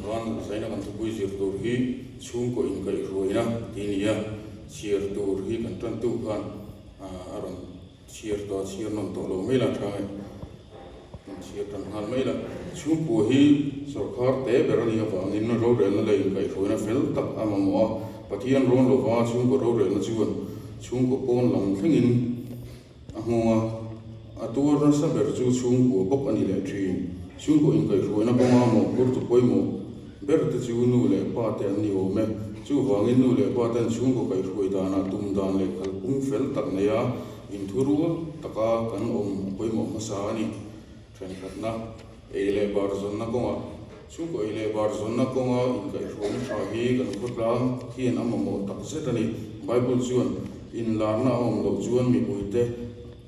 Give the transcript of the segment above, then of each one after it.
van zaina kan tu pui zir tur hi chung ko in kai roina tinia chiar tur hi kan tan tu khan aron chiar non to lo mela thang chiar tan hal mela chung ko hi sarkar te berani awangin no ro rel na lein kai roina fel tak amamo pathian ron lo wa chung ko ro rel na chuan chung ko pon lam thlengin ahunga atur na sa ber chu chung ko bok ani le thin chung ko in kai roina pama mo kur tu poi mo ber te chu nu le pa te ani o me chu wangin nu le pa tan chung ko kai roi dana tum dan le kal pung fel tak ne ya in thuru taka kan poi mo masa ani tren khatna ele bar zon na konga chung ko ele bar zon na konga in kai roi tha hi kan khotla hian amamo tak zetani bible chuan in larna lo chuan mi puite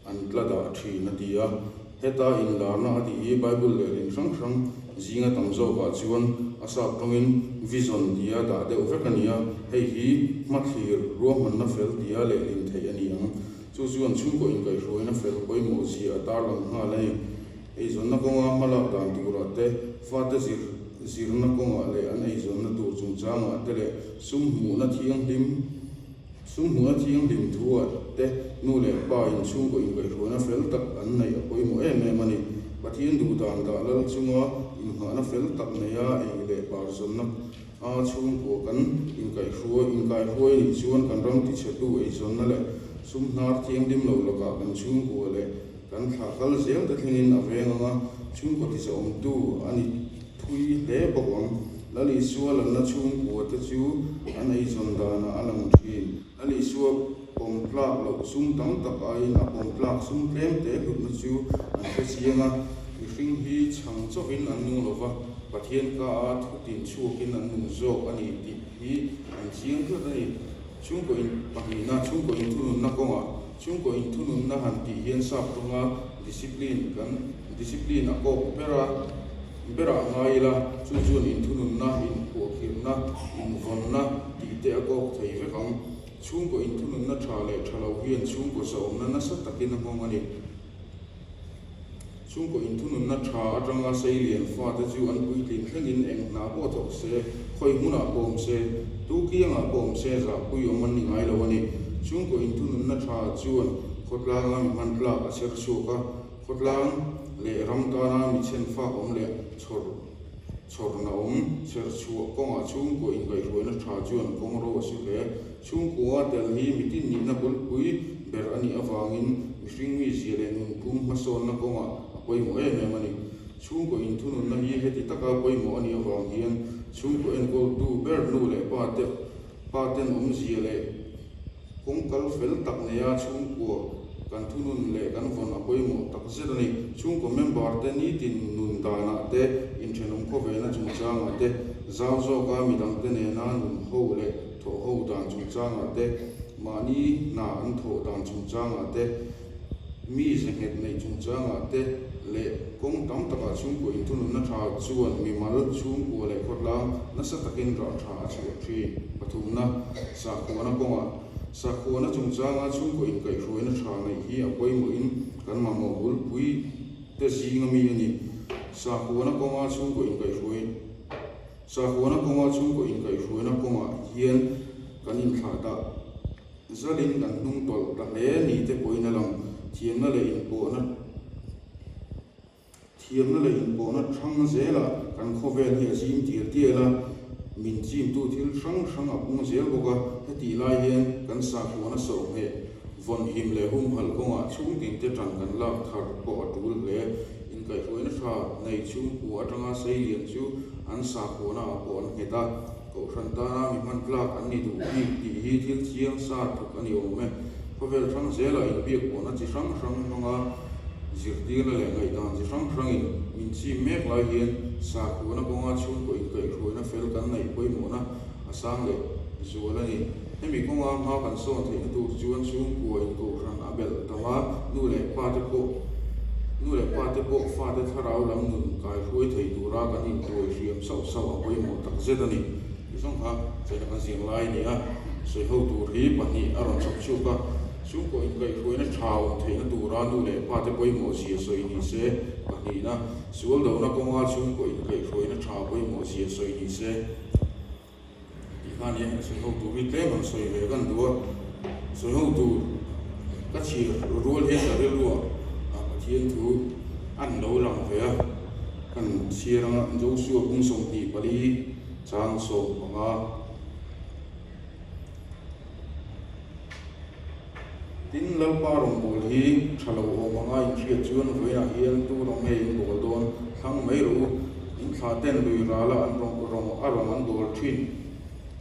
an tlada thi na dia heta in larna ati bible le in sang zinga tamzo ka chuan asa tongin vision dia da de ovekania hei hi mathir roman na fel dia le lim thei ani ang chu chuan chung ko in kai roi na fel koi mo si atar lang ha le ei zon na konga mala dan tura te fata zir na konga le an ei zon na tu chung changa te le sum mu na thiang lim thuat te nu le pa in chung ko in kai roi na fel tak an nei koi mo em mani pathian du dan da lal chunga in ha na fel tak ne ya ei le par zon na a chung ko kan in kai huai ni chuan kan ram ti chetu ei zon na le sum nar thiang dim lo loka kan chung ko le kan thla kal zel ta thlengin avenga chung ko ti som tu ani thui le bawang lali sual na chung ko ta chu an ei zon da na alang thin lali sual pom plak lo sum tam tak ai na pom plak sum klem te lut na chu an fe sianga ring hi chang chokin an nu lova pathian ka thutin chukin an nu zok ani ti hi an chiang tu ani chung ko in pahina chung ko in thunun na konga chung ko in thunun na han ti hian sa tunga discipline a ko bera ngaila chu chuan in thunun na in ko khirna in vonna ti te a ko thei ve kam chung ko in thunun na thalo hian chung ko so na sa takin na mong ani chung ko in thunun na tha atanga seilian fa ta chu an pui tin thlengin eng na po thok se khoi huna pom se tu kianga pom se za pui oman ni ngai lo ani chung ko in thunun na tha chuan khotlang mi man tla a ser chuka khotlang le ram ta na mi chen fa om le chor na ser chu konga chung ko in kai roi na tha chuan kong ro si le chung ko tel hi mitin ni na bul pui ber ani awangin ring mi zile nun pum mason na konga poi mo e me mani chung ko in thunun na hi heti taka poi mo ani awang hian chung ko en ko tu ber nu le pa ten zile kong kal fel tak ne ya chung ko kan thunun le kan von poi mo tak zerani chung ko member te ni tin nun dana te in thenum ko ve na chung changa te zau zo ka mi dang te ne na nun ho le tho ho dan chung changa te mani na an tho dan chung changa te mi zenget nei chung changa te le kong tam taka chung ko in thunun na tha chuan mi mal chung ko le khotla na sa takin ra tha chu thi pathumna sa ko na chung changa chung ko in kai roi na tha nei hi a poi mo in kan ma mo bul pui te zinga mi ani sa ko na chung ko in kai roi na konga hian kan in thla da zalin kan nung tol ta le ni te poi na lam thiam na le in po na thang zela kan khovel hi azim tiela min chim tu thil sang a pung zel boka heti lai hian kan sa khona so he von him le hum hal konga chung tin te tang kan la thar po atul le in kai hoina tha nei chung pu atanga sei lian chu an sa khona pon heta ko ranta na mi man plak an ni du hi thil chiang sa thuk ani o me khovel thang zela in bi ko na chi sang nga zirti la le ngai dan chi sang in min chi mek lai hian sa khona konga chung ko in kai hoina fel kan nei poi mo na asang le zuala ni hemi konga ma kan so thei tu chuan chung ko in ko ran abel tawa nu le pa te po fa te tharau lam nun kai huai thei tura kan in ko riam sau poi mo tak zetani song ha se kan sing lai ni a se ho tur hi pani aron chok chu ka chung ko in kai khoi na thau thei na tura nu le pa te poi mo si soi ni se pa ni na sual do na ko nga chung ko in kai khoi na thau poi mo si soi ni se i khan ye so ho tu ri te man soi ve kan do so ho tu ka chi rual he sa re lo a pa thien thu an lo lang ve a kan sirang zo su bung song ti pali chang so nga tin lau pa rong bol hi thalo o manga in thia chuan voina hian tu rong he in bol don thang mai ru in tha ten lui ra la an rong an dol thin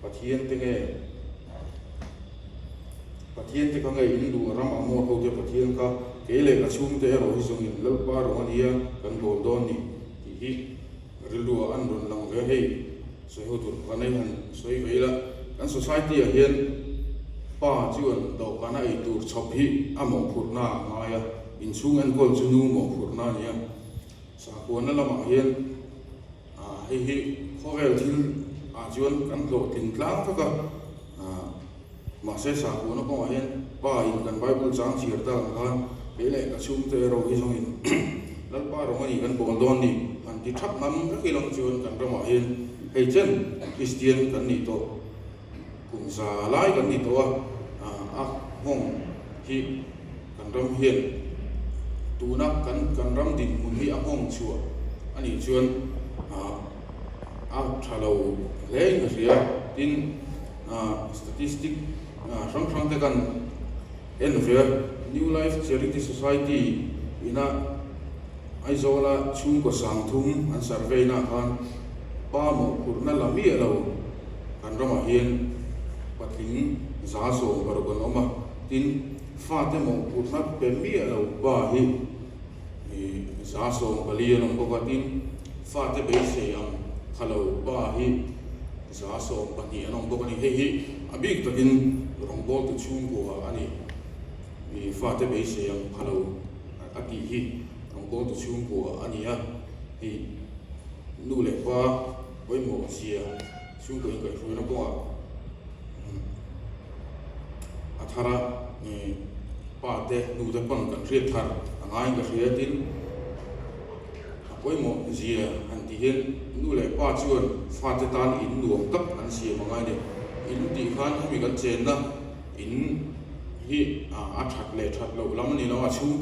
pathian te nge pathian te ka nge in du ram amo ho te pathian ka ke le ka chung te ro hi song in lau pa rong ania kan bol don ni hi rilu an ron lang ve hei soi ho tur ka nei han soi veila kan society a hian pa chuan do kana ei tur chop hi amo phurna maya in chung an kol chu nu mo phurna nia sa ko na lama hian a hi khovel thil a chuan kan lo tin tlang ka ma se sa ko na ko hian pa in kan bible chang chir ta kan pele ka chung te ro hi song in lal pa ro ni kan bol don ni an ti thap nam ka kilong chuan kan rama hian hei chen christian kan ni to kum sa lai kan ni to a hong hi kan ram hian tuna kan ram din mun hi a hong chua ani chuan a thalo le nga ria tin statistic sang te kan enver New Life Charity Society ina aizola chung ko sang thum an survey na khan pa mo kurna lami alo kan rama hian patling za so bargon oma tin fa te mo kurna pembi alo ba hi za so balian om ko tin fa te be se am khalo ba hi za so pani anom ko ni he abik takin rongbol tu chung ko ani i fa te be se am khalo ati hi rongbol tu chung ko ani ya hi nu le pa với một xìa xuống cái phơi nó có thara pa te nu te pang kan riat thar angai ka riat tin với một xìa han ti hian nu le pa chuan fa te tan in nuam tak an xìa mangai ne in ti khan mi kan chen na in hi a that le that lo lam ni lo a chung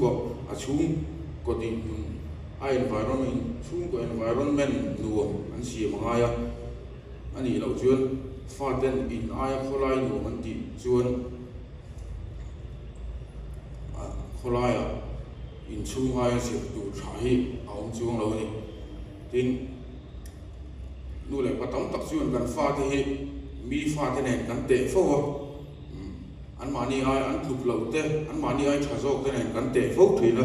ko ti environment chung ko environment nuam an si mangaya ani lo chuan fa ten in aya kholai nuam an ti chuan kholaya in chung aya si tu thai aung chung lo ni tin nu le patam tak chuan kan fa te hi mi fa te nen kan te fo an mani ai an thup lo te an mani ai thazok te nen kan te fo thina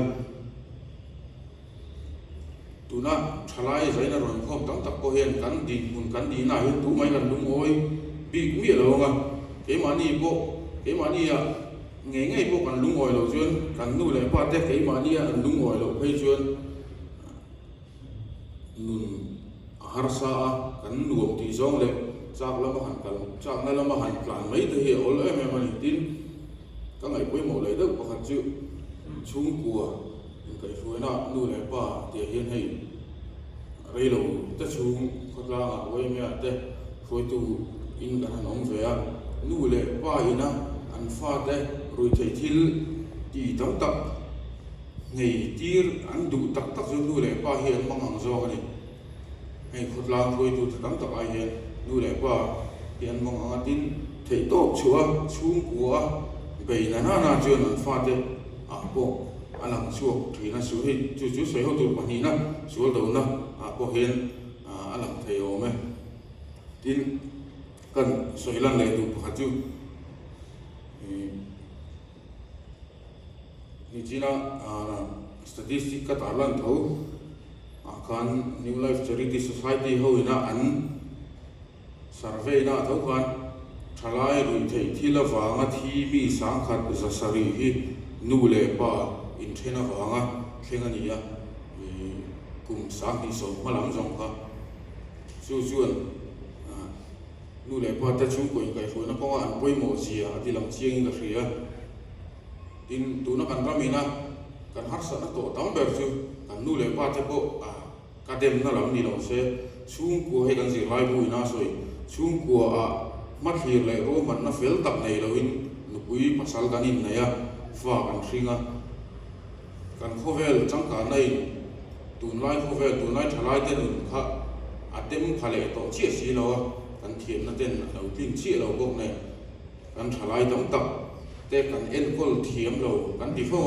tuna thalai zaina ron khom tam tak ko hian kan din mun kan di na hian tu mai kan lung oi big mi lo nga ke mani ya nge po kan lung oi lo chuan kan nu le pa te ke mani ya lung oi lo phei chuan nun harsa kan nuam ti zong le chak lama han kan chak na lama han plan mai te hi ol em mani tin ka ngai poi mo le do pakhat chu chung kwa cái phơi na nu le pa te hian hei rei lo ta chung khotla nga oi me ate phơi tu in kan nom ve a nu le pa ina an fa te rui thei thil ti tam tak ngei tir an du tak tak zo nu le pa hian mangang zo ani hei khotla phơi tu tam tak ai hian nu le pa hian mangang tin thei tok chua chung kwa bei na chuan an fa te a po alang chuak thina su hi chu soi ho tur pani na sual do na a po hian alang thei o me tin kan soi lan le tu pakhat chu ni china statistic ka ta lan tho kan New Life Charity Society ho ina an survey na tho kan thalai rui thei thila wanga thi mi sang khat za sari hi nu le pa in thena wanga thlenga ni ya kum sang ni so malam jong ka chu chuan nu le pa ta chung koi kai phoi na ko an poi mo zia ati lam chiang in ka hria tin tu na kan ramina kan har sa na to tam ber chu kan nu le pa te po ka dem na lam ni lo se chung ko he kan zi lai bu ina soi chung ko ma thir le ro man na fel tak nei lo in nu pui pasal kan in na ya fa kan hringa kan khovel changka nei tun lai khovel tun lai thalai te nun kha atem phale to chi si lo kan thiam na ten lo tin chi lo bok nei kan thalai tam tak te kan en kol thiam lo kan ti fo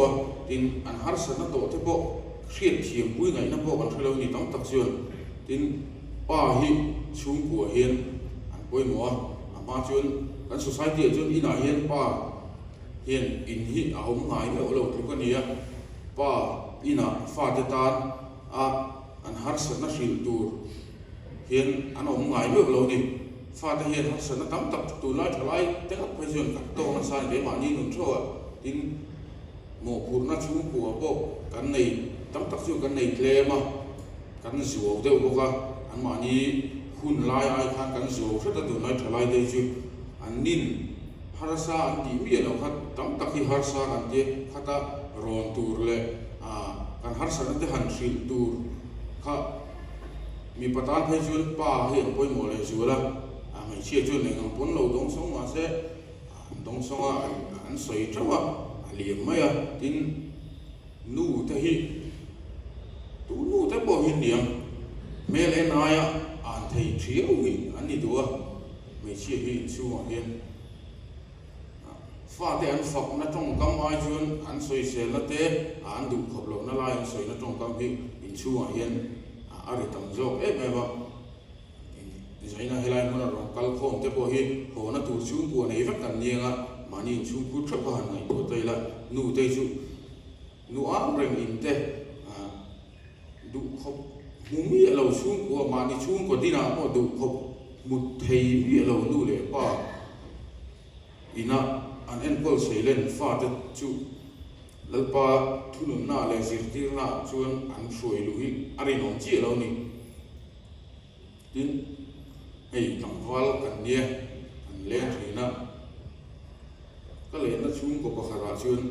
tin an har sa na to te po khiat thiam pui ngai na po kan thelo ni tam tak chuan tin pa hi chung ko hian an poi mo ama chuan kan society chuan ina hian pa hian in hi a hom ngai lo lo tu kan nia pa ina fa te tan an har sa na hril tur hian an hom ngai lo ni fa te hian har sa na tam tak tu lai thalai te ka pe chuan ka to na sai ke ma ni nun tho tin mo pur na chung ko po kan nei tam tak chu kan nei tle ma kan zuo de ko ka an ma ni hun lai ai khan kan zuo thata tu lai thalai de chu an nin har sa an ti mi lo khat tam tak hi har sa kan te khata ron tur le kan har sa te han hril tur kha mi patan phai chun pa he poi mo le zu la ngai chia chun le ngam pon lo dong song ma se dong song an soi trawa liam mai tin nu te hi tu nu te po hin liam me le na ya an thei thiau hi an ni do me chia hi chu ma hian fa te an fak na tong kam ai chun an soi se la te an du khop lo na lai an soi na tong kam hi in chu ma hian ari tam zo e me ba zaina helai mon ro kal khom te po hi ho na tu chu po nei va kan nianga mani chung ku thap han ngai to tai la nu te chu nu ang reng in te du khop mu mi lo chung ko mani chung ko dina mo du khop mu thei mi lo nu le pa ina an en pol sei len fa te chu lalpa thunun na le zir tir na chuan an hroi lu hi ari nom chi lo ni tin hei tangwal kan nia an le thina ka le na chung ko pakhara chuan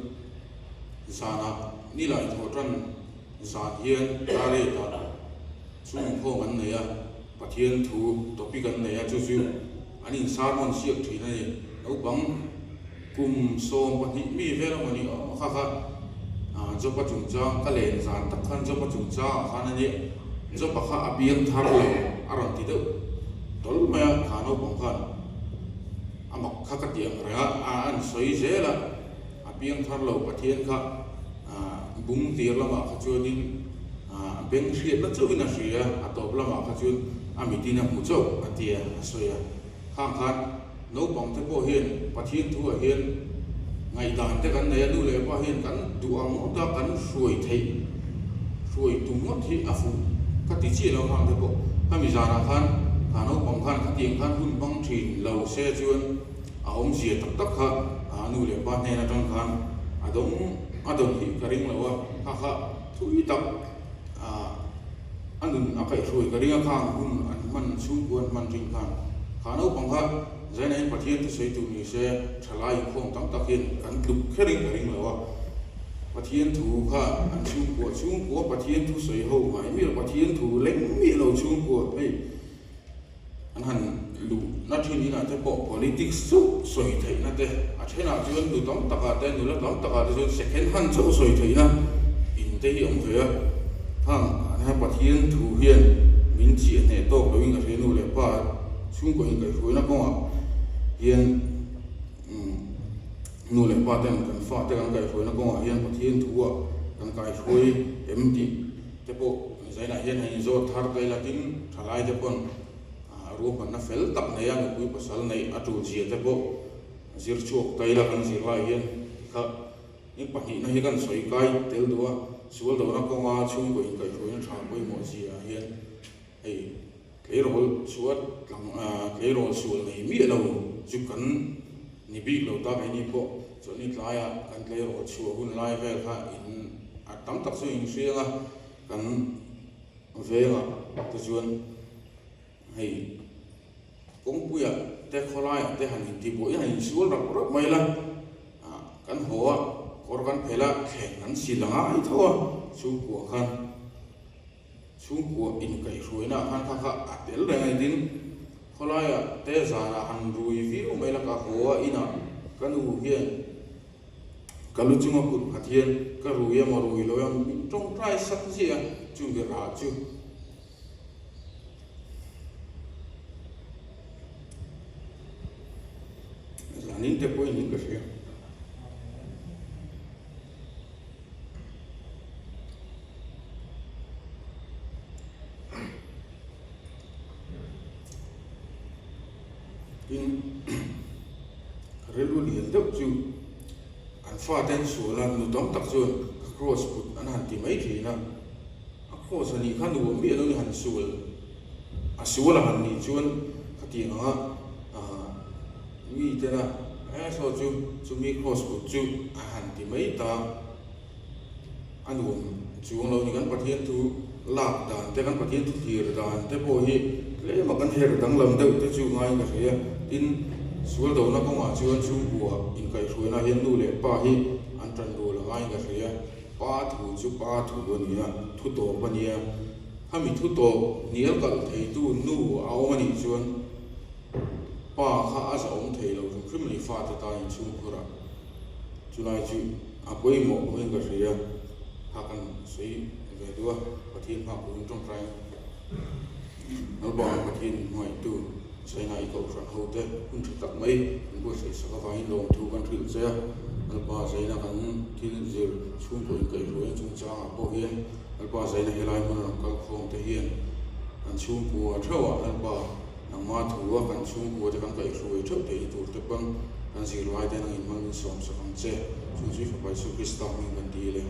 zana ni lai tho tran zan hian tare ta chung kho man nei pathian thu topic kan nei chu chu anin sarmon siak thina ni no bang kum som pathi mi vela mani kha kha jo pa chung cha ka le zan tak khan jo pa chung cha khan ani jo pa kha abiang thar lo aron ti do tol ma khano bang khan amak kha ka tiang ra an soi zela abiang thar lo pathian kha bung tir lama kha chuanin beng hriat na chawina hria atop lama kha chun amitina mu chaw atia soya khang khan no bang te po hian pathian thu a hian ngai dan te kan nei anu le pa hian kan duang ta kan hruai thei hruai tungot hi afu ka ti chi lo hang te po kami zana khan khano bang khan ka tiang khan hun bang thin lo se chuan a om zia tak tak kha anu le pa ne na tang khan adon hi karing lo kha kha thui tak anun akai hruai karinga khang hun an man chung buan man ring khan khano bang kha zaina in pathian te sei tu ni se thalai khom tam takin kan tluk khering karing lo pathian thu kha an chung ko pathian thu sei ho mai mi pathian thu leng mi lo chung ko ei an han lu na thin ina te po politics su soi thei na te a thena chuan du tam taka te nu la tam taka te second hand chu soi thei na in te hi om ve hang an pathian thu hian min chi ne to lo ing a renu le pa chung ko in kai hroi na ko hian nu le pa ten kan fa te kan kai hroi na ko hian pathian thu kan kai hroi empty te po zaina hian hai zo thar kai la tin thalai te pon ro man na fel tak na yang pui pasal nei atu ji te po zir chok tai la kan zir lai hian kha ni pahi na hi kan soi kai tel duwa sual do na ko ma chung ko in kai hroi na thang poi mo ji a hian ei leirol suat lang leirol sual nei mi lo chu kan ni bi lo ta kai ni po cho ni tlaya kan leirol chu hun lai vel kha in tam tak su in hrianga kan vela te chuan hei kong puya te kholai te han ti bo ya in sual rak rak mai la kan ho korban phela khen an silanga ai thawa chung ko khan chung ko in kai ruina khan kha atel rengai din kholaya te zana han rui vi umela ka hoa ina kanu hian kalu chunga kun khathian ka ruya marui loyam trong trai sak zia chung ge ra chu zanin te poi nin ka sia in relu lian deuh chu an fa ten suala nu tom tak chuan cross put an han ti mai thina a cross ani khan nu mi anu han sul a suala han ni chuan khati nga wi tena so chu mi cross put chu a han ti mai ta anu chuang lo ni kan pathian thu lak dan te kan pathian thu thir dan te po hi le ma kan her dang lam deuh te chu ngai ka ria tin sual do na ko ma chuan chung bua in kai ruina hian nu le pa hi an tran do la ngai ka ria pa thu chu pa thu do nia thu to pa nia hami thu to nial kal thei tu nu aw mani chuan pa kha a sa ong thei lo khrim ni fa ta ta in chung khura chulai chu a poi mo hen ka ria ha kan sei ve dua pathian ma pun trong trai nó bỏ một thiên ngoài tu xây này cậu sản hậu thế cũng chỉ tặng mấy cũng có thể sẽ có vài lồng thu con thuyền xe nó bỏ xây là hắn thiên diệt xuống tuổi cây ruộng chúng cha bao hiền nó bỏ xây là lại mà các phong thể hiện hắn xuống của thâu nó bỏ nàng ma thủ hắn xuống của thì hắn cây ruộng thâu thì tụ tập băng hắn diệt lại thế này mang sống sẽ không chết chúng chỉ phải su Christ mình gần đi lên